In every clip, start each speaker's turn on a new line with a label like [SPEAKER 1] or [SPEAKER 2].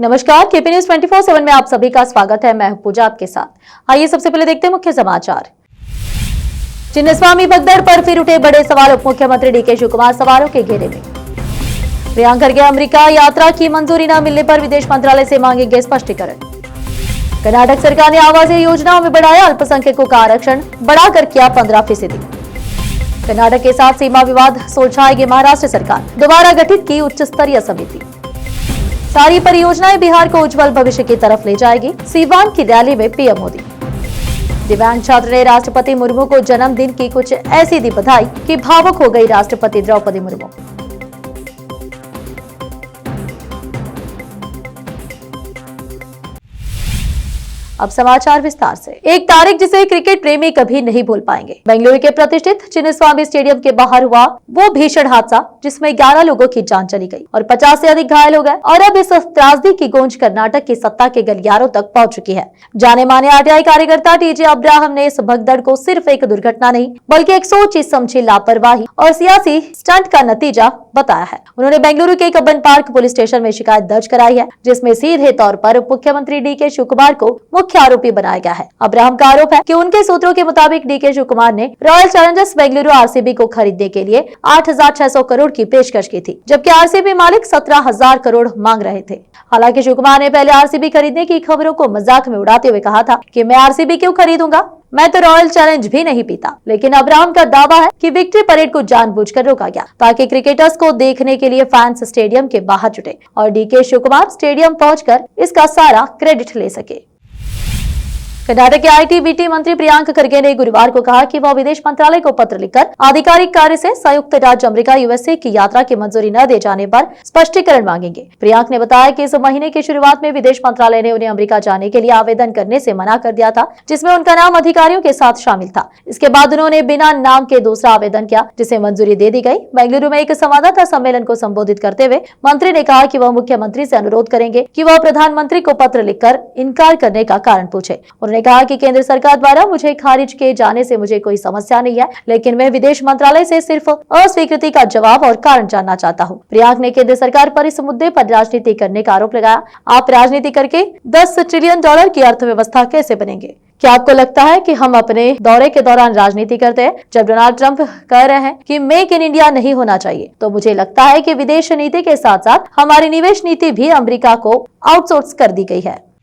[SPEAKER 1] नमस्कार, KP news 24/7 में आप सभी का स्वागत है। मैं हूं पूजा आपके साथ। आइए सबसे पहले देखते हैं मुख्य समाचार। चिन्नस्वामी भगदड़ पर फिर उठे बड़े सवाल। उप मुख्यमंत्री डीके शिवकुमार सवालों के घेरे में। प्रियंका खरगे अमेरिका यात्रा की मंजूरी न मिलने पर विदेश मंत्रालय से मांगेंगे स्पष्टीकरण। कर्नाटक सरकार ने आवासीय योजनाओं में बढ़ाया अल्पसंख्यकों का आरक्षण, बढ़ाकर किया 15%। कर्नाटक के साथ सीमा विवाद सुलझाएगी महाराष्ट्र सरकार, दोबारा गठित की उच्च स्तरीय समिति। सारी परियोजनाएं बिहार को उज्जवल भविष्य की तरफ ले जाएगी, सीवान की रैली में पीएम मोदी। दिव्यांग छात्र ने राष्ट्रपति मुर्मू को जन्मदिन की कुछ ऐसी दी बधाई कि भावुक हो गई राष्ट्रपति द्रौपदी मुर्मू। अब समाचार विस्तार से। एक तारीख जिसे क्रिकेट प्रेमी कभी नहीं भूल पाएंगे। बेंगलुरु के प्रतिष्ठित चिन्नस्वामी स्टेडियम के बाहर हुआ वो भीषण हादसा जिसमें 11 लोगों की जान चली गई और 50 से अधिक घायल हो गए। और अब इस त्रासदी की गूंज कर्नाटक की सत्ता के गलियारों तक पहुंच चुकी है। जाने माने आरटीआई कार्यकर्ता टीजे अब्राहम ने इस भगदड़ को सिर्फ एक दुर्घटना नहीं बल्कि एक सोची समझी लापरवाही और सियासी स्टंट का नतीजा बताया है। उन्होंने बेंगलुरु के कब्बन पार्क पुलिस स्टेशन में शिकायत दर्ज कराई है, जिसमें सीधे तौर पर उप मुख्यमंत्री डीके शिवकुमार को मुख्य आरोपी बनाया गया है। अब्राहम का आरोप है कि उनके सूत्रों के मुताबिक डीके शिवकुमार ने रॉयल चैलेंजर्स बेंगलुरु आरसीबी को खरीदने के लिए 8,600 करोड़ की पेशकश की थी, जबकि आरसीबी मालिक 17,000 करोड़ मांग रहे थे। हालांकि शिवकुमार ने पहले आरसीबी खरीदने की खबरों को मजाक में उड़ाते हुए कहा था कि मैं आरसीबी क्यों खरीदूंगा, मैं तो रॉयल चैलेंज भी नहीं पीता। लेकिन अब्राहम का दावा है कि विक्ट्री परेड को जानबूझकर रोका गया ताकि क्रिकेटर्स को देखने के लिए फैंस स्टेडियम के बाहर जुटे और डीके शिवकुमार स्टेडियम पहुंचकर इसका सारा क्रेडिट ले सके। कर्नाटक के आईटी-बीटी मंत्री प्रियंका खरगे ने गुरुवार को कहा कि वह विदेश मंत्रालय को पत्र लिखकर आधिकारिक कार्य से संयुक्त राज्य अमेरिका यूएसए की यात्रा की मंजूरी न दे जाने पर स्पष्टीकरण मांगेंगे। प्रियंका ने बताया कि इस महीने की शुरुआत में विदेश मंत्रालय ने उन्हें अमेरिका जाने के लिए आवेदन करने से मना कर दिया था, जिसमें उनका नाम अधिकारियों के साथ शामिल था। इसके बाद उन्होंने बिना नाम के दूसरा आवेदन किया, जिसे मंजूरी दे दी गई। बेंगलुरु में एक संवाददाता सम्मेलन को संबोधित करते हुए मंत्री ने कहा कि वह मुख्यमंत्री से अनुरोध करेंगे कि वह प्रधानमंत्री को पत्र लिखकर इनकार करने का कारण पूछे। उन्होंने कहा कि केंद्र सरकार द्वारा मुझे खारिज किए जाने से मुझे कोई समस्या नहीं है, लेकिन मैं विदेश मंत्रालय से सिर्फ अस्वीकृति का जवाब और कारण जानना चाहता हूं। प्रियंका ने केंद्र सरकार पर इस मुद्दे पर राजनीति करने का आरोप लगाया। आप राजनीति करके $10 ट्रिलियन की अर्थव्यवस्था कैसे बनेंगे? क्या आपको लगता है कि हम अपने दौरे के दौरान राजनीति करते हैं? जब डोनाल्ड ट्रंप कह रहे हैं कि मेक इन इंडिया नहीं होना चाहिए, तो मुझे लगता है कि विदेश नीति के साथ साथ हमारी निवेश नीति भी अमेरिका को आउटसोर्स कर दी गई है।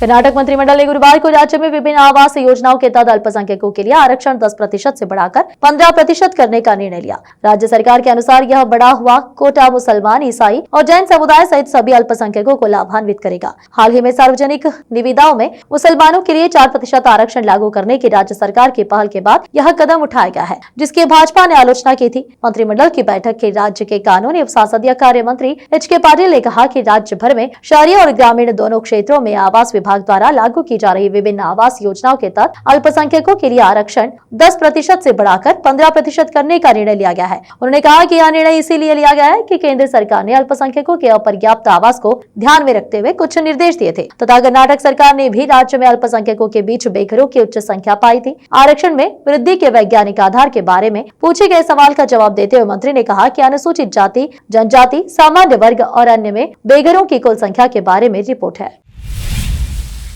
[SPEAKER 1] कर्नाटक मंत्रिमंडल ने गुरुवार को राज्य में विभिन्न आवास योजनाओं के तहत अल्पसंख्यकों के लिए आरक्षण 10% से बढ़ाकर 15% करने का निर्णय लिया। राज्य सरकार के अनुसार यह बढ़ा हुआ कोटा मुसलमान, ईसाई और जैन समुदाय सहित सभी अल्पसंख्यकों को लाभान्वित करेगा। हाल ही में सार्वजनिक निविदाओं में मुसलमानों के लिए 4% आरक्षण लागू करने की राज्य सरकार की पहल के बाद यह कदम उठाया गया है, जिसकी भाजपा ने आलोचना की थी। मंत्रिमंडल की बैठक के राज्य के कानून एवं संसदीय कार्य मंत्री एच.के. पाटिल ने कहा कि राज्य भर में शहरी और ग्रामीण दोनों क्षेत्रों में आवास विभाग द्वारा लागू की जा रही विभिन्न आवास योजनाओं के तहत अल्पसंख्यकों के लिए आरक्षण 10% से बढ़ाकर 15% करने का निर्णय लिया गया है। उन्होंने कहा कि यह निर्णय इसीलिए लिया गया है कि केंद्र सरकार ने अल्पसंख्यकों के अपर्याप्त आवास को ध्यान में रखते हुए कुछ निर्देश दिए थे तथा कर्नाटक सरकार ने भी राज्य में अल्पसंख्यकों के बीच बेघरों की उच्च संख्या पाई थी। आरक्षण में वृद्धि के वैज्ञानिक आधार के बारे में पूछे गए सवाल का जवाब देते हुए मंत्री ने कहा कि अनुसूचित जाति, जनजाति, सामान्य वर्ग और अन्य में बेघरों की कुल संख्या के बारे में रिपोर्ट है।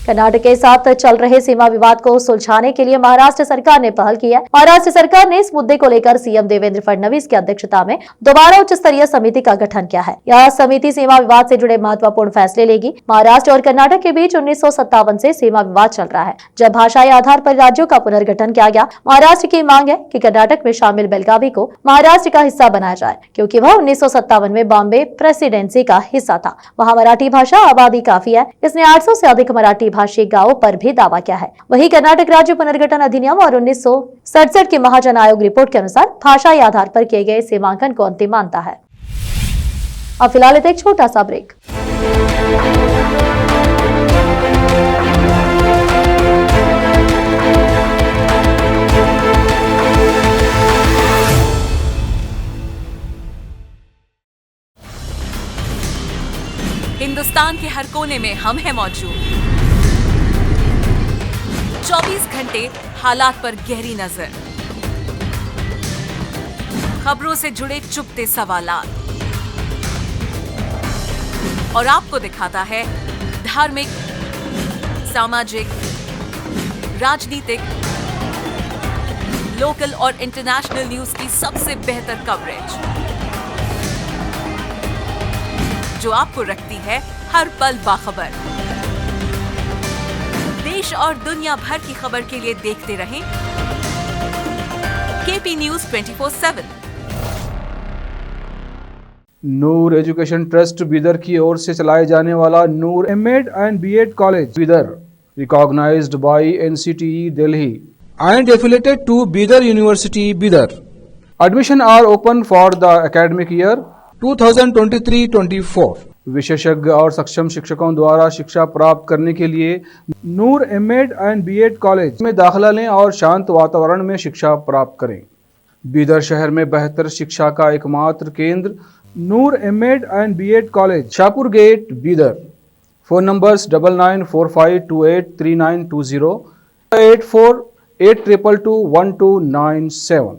[SPEAKER 1] कर्नाटक के साथ चल रहे सीमा विवाद को सुलझाने के लिए महाराष्ट्र सरकार ने पहल की है। महाराष्ट्र सरकार ने इस मुद्दे को लेकर सीएम देवेंद्र फडणवीस की अध्यक्षता में दोबारा उच्च स्तरीय समिति का गठन किया है। यह समिति सीमा विवाद से जुड़े महत्वपूर्ण फैसले लेगी। महाराष्ट्र और कर्नाटक के बीच 1957 से सीमा विवाद चल रहा है, जब भाषाई आधार पर राज्यों का पुनर्गठन किया गया। महाराष्ट्र की मांग है कि कर्नाटक में शामिल बेलगावी को महाराष्ट्र का हिस्सा बनाया जाए, क्योंकि वह 1957 में बॉम्बे प्रेसिडेंसी का हिस्सा था। वहाँ मराठी भाषा आबादी काफी है। इसने 800 से अधिक मराठी भाषी गांवों पर भी दावा किया है। वहीं कर्नाटक राज्य पुनर्गठन अधिनियम और 1967 की महाजन आयोग रिपोर्ट के अनुसार भाषाई आधार पर किए गए सीमांकन को अंतिम मानता है। अब फिलहाल एक छोटा सा ब्रेक।
[SPEAKER 2] हिंदुस्तान के हर कोने में हम हैं मौजूद। 24 घंटे हालात पर गहरी नजर, खबरों से जुड़े चुपते सवालात और आपको दिखाता है धार्मिक, सामाजिक, राजनीतिक, लोकल और इंटरनेशनल न्यूज की सबसे बेहतर कवरेज, जो आपको रखती है हर पल बाखबर। देश और दुनिया भर की खबर के लिए देखते रहें KP news 24/7।
[SPEAKER 3] Noor education trust Bidar की ओर से चलाए जाने वाला Noor MEd and BEd college Bidar, recognised by NCTE Delhi and affiliated to Bidar University, Bidar. Admission are open for the academic year 2023-24. विशेषज्ञ और सक्षम शिक्षकों द्वारा शिक्षा प्राप्त करने के लिए नूर एमएड एंड बीएड कॉलेज में दाखिला लें और शांत वातावरण में शिक्षा प्राप्त करें। बीदर शहर में बेहतर शिक्षा का एकमात्र केंद्र Noor MEd and BEd college, Shahpur gate, Bidar. Phone numbers 9945283920, 8482221297।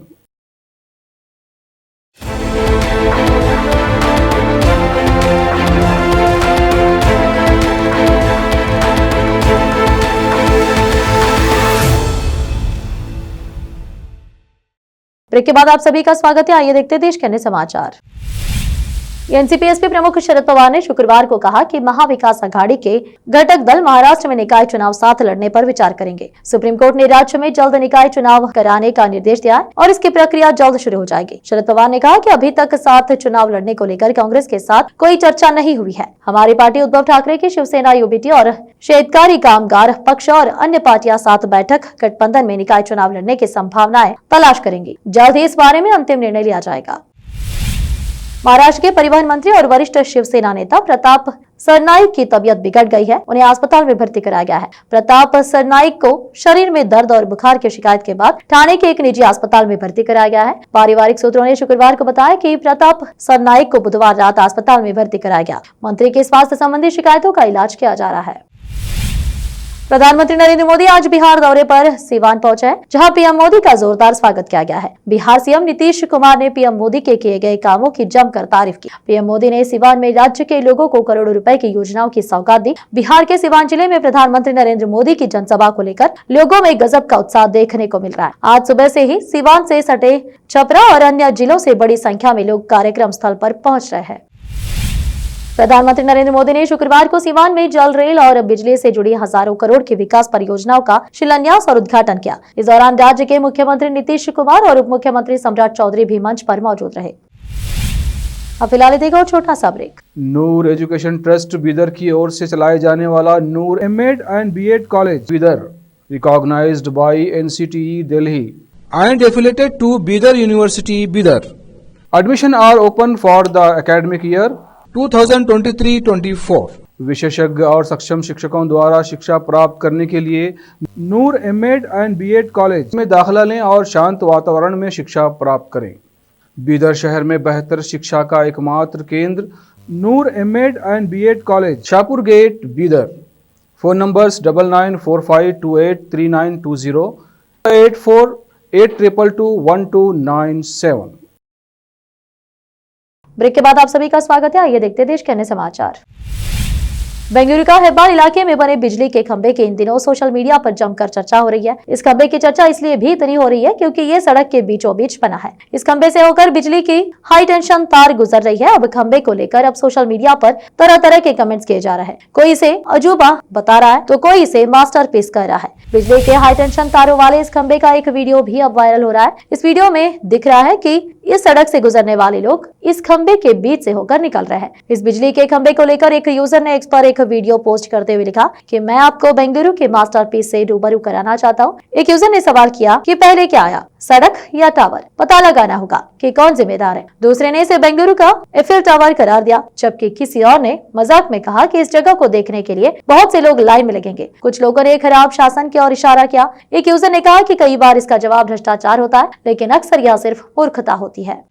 [SPEAKER 1] Break के बाद आप सभी का स्वागत है। आइए देखते हैं देश के अन्य समाचार। एनसीपी प्रमुख शरद पवार ने शुक्रवार को कहा कि महाविकास आघाड़ी के घटक दल महाराष्ट्र में निकाय चुनाव साथ लड़ने पर विचार करेंगे। सुप्रीम कोर्ट ने राज्य में जल्द निकाय चुनाव कराने का निर्देश दिया है और इसकी प्रक्रिया जल्द शुरू हो जाएगी। शरद पवार ने कहा कि अभी तक साथ चुनाव लड़ने को लेकर कांग्रेस के साथ कोई चर्चा नहीं हुई है। हमारी पार्टी उद्धव ठाकरे की शिवसेना, यूबीटी और शेतकारी कामगार पक्ष और अन्य पार्टियां साथ बैठक गठबंधन में निकाय चुनाव लड़ने की संभावनाएं तलाश करेंगी। जल्द ही इस बारे में अंतिम निर्णय लिया जाएगा। महाराष्ट्र के परिवहन मंत्री और वरिष्ठ शिवसेना नेता प्रताप सरनाईक की तबीयत बिगड़ गई है। उन्हें अस्पताल में भर्ती कराया गया है। प्रताप सरनाईक को शरीर में दर्द और बुखार की शिकायत के बाद ठाणे के एक निजी अस्पताल में भर्ती कराया गया है। पारिवारिक सूत्रों ने शुक्रवार को बताया कि प्रताप सरनाईक को बुधवार रात अस्पताल में भर्ती कराया गया। मंत्री की स्वास्थ्य संबंधी शिकायतों का इलाज किया जा रहा है। प्रधानमंत्री नरेंद्र मोदी आज बिहार दौरे पर सीवान पहुंचे हैं, जहां पीएम मोदी का जोरदार स्वागत किया गया है। बिहार सीएम नीतीश कुमार ने पीएम मोदी के किए गए कामों की जमकर तारीफ की। पीएम मोदी ने सीवान में राज्य के लोगों को करोड़ों रुपए की योजनाओं की सौगात दी। बिहार के सीवान जिले में प्रधानमंत्री नरेंद्र मोदी की जनसभा को लेकर लोगों में गजब का उत्साह देखने को मिल रहा है। आज सुबह से ही सीवान से सटे छपरा और अन्य जिलों से बड़ी संख्या में लोग कार्यक्रम स्थल पर पहुंच रहे हैं। प्रधानमंत्री नरेंद्र मोदी ने शुक्रवार को सीवान में जल, रेल और बिजली से जुड़ी हजारों करोड़ की विकास परियोजनाओं का शिलान्यास और उद्घाटन किया। इस दौरान राज्य के मुख्यमंत्री नीतीश कुमार और उप मुख्यमंत्री सम्राट चौधरी भी मंच पर मौजूद रहे। अब फिलहाल देखो छोटा सा break.
[SPEAKER 3] Noor education trust Bidar की ओर से चलाए जाने वाला Noor MEd and BEd college Bidar, recognised by NCTE Delhi and affiliated to Bidar University, Bidar. Admission are open for the academic year 2023-24। विशेषज्ञ और सक्षम शिक्षकों द्वारा शिक्षा प्राप्त करने के लिए नूर एमएड एंड बीएड कॉलेज में दाखिला लें और शांत वातावरण में शिक्षा प्राप्त करें। बीदर शहर में बेहतर शिक्षा का एकमात्र केंद्र Noor MEd and BEd college, Shahpur gate, Bidar. Phone numbers 9945283920, 8482221297।
[SPEAKER 1] Break के बाद आप सभी का स्वागत है। आइए देखते हैं देश के अन्य समाचार। बेंगलुरु का हेब्बार इलाके में बने बिजली के खंभे की इन दिनों सोशल मीडिया पर जमकर चर्चा हो रही है। इस खंभे की चर्चा इसलिए भी इतनी हो रही है क्योंकि ये सड़क के बीचों बीच बना है। इस खंभे से होकर बिजली की हाई टेंशन तार गुजर रही है। अब खंभे को लेकर अब सोशल मीडिया पर तरह तरह के कमेंट्स किए जा रहे हैं। कोई इसे अजूबा बता रहा है तो कोई इसे मास्टरपीस कह रहा है। बिजली के हाई टेंशन तारों वाले इस खंभे का एक वीडियो भी अब वायरल हो रहा है। इस वीडियो में दिख रहा है कि इस सड़क से गुजरने वाले लोग इस खंभे के बीच से होकर निकल रहे हैं। इस बिजली के खंभे को लेकर एक यूजर ने एक्स पर एक वीडियो पोस्ट करते हुए लिखा कि मैं आपको बेंगलुरु के मास्टरपीस से रूबरू कराना चाहता हूँ। एक यूजर ने सवाल किया कि पहले क्या आया, सड़क या टावर? पता लगाना होगा कि कौन जिम्मेदार है। दूसरे ने इसे बेंगलुरु का एफिल टावर करार दिया, जबकि किसी और ने मजाक में कहा कि इस जगह को देखने के लिए बहुत से लोग लाइन में लगेंगे। कुछ लोगों ने खराब शासन की ओर इशारा किया। एक यूजर ने कहा कि कई बार इसका जवाब भ्रष्टाचार होता है, लेकिन अक्सर यह सिर्फ मूर्खता होती है।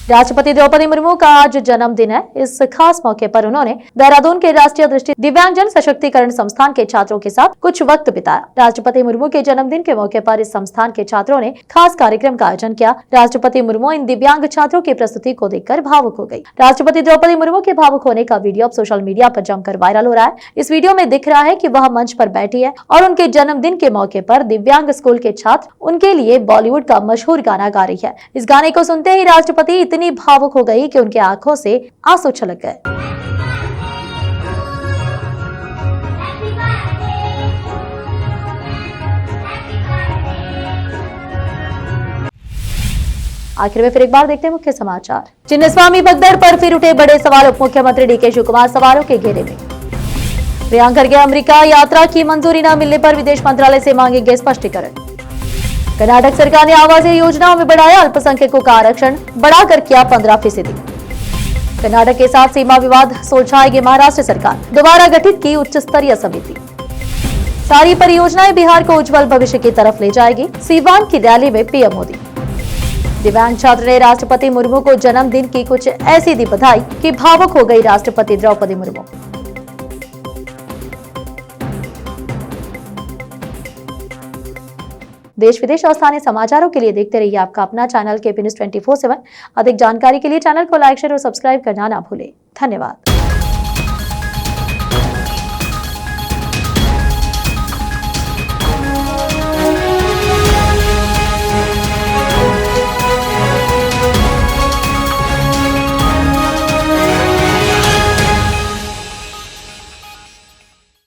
[SPEAKER 1] राष्ट्रपति द्रौपदी मुर्मू का आज जन्मदिन है। इस खास मौके पर उन्होंने देहरादून के राष्ट्रीय दृष्टि दिव्यांगजन सशक्तिकरण संस्थान के छात्रों के साथ कुछ वक्त बिताया। राष्ट्रपति मुर्मू के जन्मदिन के मौके पर इस संस्थान के छात्रों ने खास कार्यक्रम का आयोजन किया। राष्ट्रपति मुर्मू इन दिव्यांग छात्रों की प्रस्तुति को देखकर भावुक हो गयी। राष्ट्रपति द्रौपदी मुर्मू के भावुक होने का वीडियो अब सोशल मीडिया पर जमकर वायरल हो रहा है। इस वीडियो में दिख रहा है कि वह मंच पर बैठी है और उनके जन्मदिन के मौके पर दिव्यांग स्कूल के छात्र उनके लिए बॉलीवुड का मशहूर गाना गा रही है। इस गाने को सुनते ही राष्ट्रपति इतनी भावुक हो गई कि उनके आंखों से आंसू छलक गए। आखिर में फिर एक बार देखते हैं मुख्य समाचार। चिन्नस्वामी भगदड़ पर फिर उठे बड़े सवाल। उप मुख्यमंत्री डीके शिवकुमार सवालों के घेरे में। प्रियंका खरगे अमेरिका यात्रा की मंजूरी न मिलने पर विदेश मंत्रालय से मांगेंगे स्पष्टीकरण। कर्नाटक सरकार ने आवासीय योजनाओं में बढ़ाया अल्पसंख्यकों का आरक्षण, बढ़ाकर किया 15%। कर्नाटक के साथ सीमा विवाद सुलझाएगी महाराष्ट्र सरकार, दोबारा गठित की उच्च स्तरीय समिति। सारी परियोजनाएं बिहार को उज्जवल भविष्य की तरफ ले जाएगी, सीवान की रैली में पीएम मोदी। दिव्यांग छात्र ने राष्ट्रपति मुर्मू को जन्मदिन की कुछ ऐसी दी बधाई कि भावुक हो गई राष्ट्रपति द्रौपदी मुर्मू। देश विदेश और स्थानीय समाचारों के लिए देखते रहिए आपका अपना चैनल KP News 24/7। अधिक जानकारी के लिए चैनल को लाइक, शेयर और सब्सक्राइब करना ना भूलें। धन्यवाद।